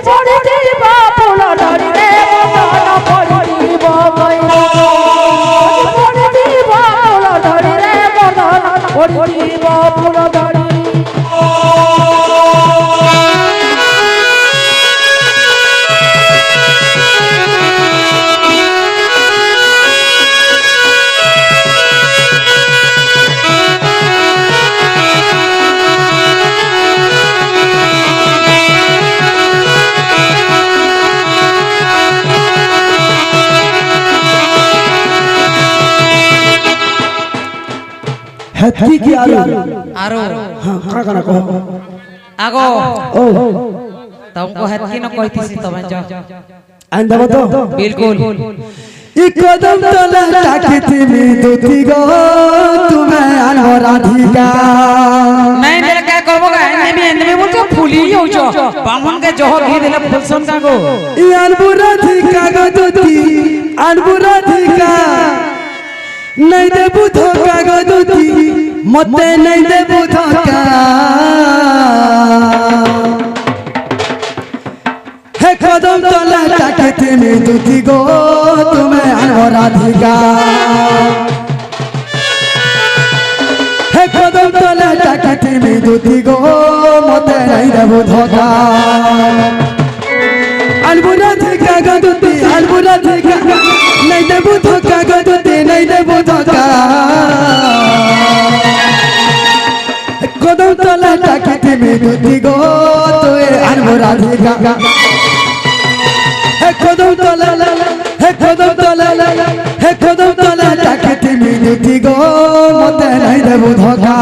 পড়িবা ফুল ধরি রে বদন পড়িবা বৈরা পড়িবা ফুল ধরি রে বদন পড়িবা ফুল ধরি हत्ती की आरो हां का कहो आगो ओ तुमको हत्ती न कहती सी तमे जा अंदर तो बिल्कुल एक कदम तले ताकती में दुती गो तुम्हें अनहो राधिका नहीं देले का कहबो का एने बोल तो फूली हो जो बामन के जोहर घी देले फुलसन का गो ई अनबु राधिका गो दुती अनबु राधिका नहीं दे बुधो का गो दुती मते नहीं दे बुधो का हे कदम तले ताकती में दुती गो तुम्हें अनहो राधिका हे कदम तले ताकती में दुती गो मते नहीं दे बुधो का अनबु राधिका गो दुती अनबु राधिका नहीं दे बुधो का गो दुती नहीं दे बुधो का कदम तले ताकती में दुती गो तुए अनबु राधिका हे कदम तले ताकती में दुती गो मते नहीं दे बुधो का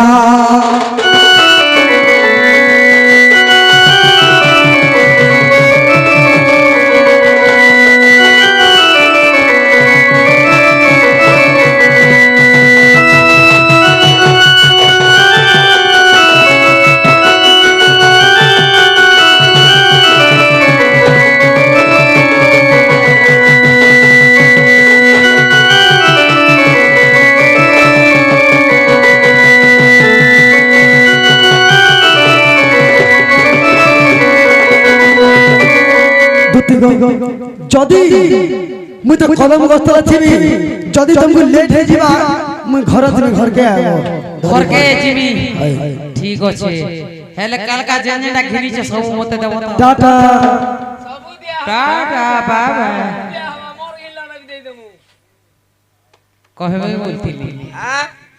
जदी मु तो कदम गस्तला छिबी जदी तुमको लेट हे जिबा मु घर तुम घर के आबो घर के जिबी ठीक अछि हेले काल का जेनेडा घिनी छ सब मते देबो टाटा टाटा बाबा कहबे बोलतिली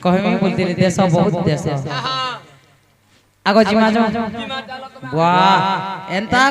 कहबे बोलतिली देश बहुत देश आगो जिमा जो वाह एंता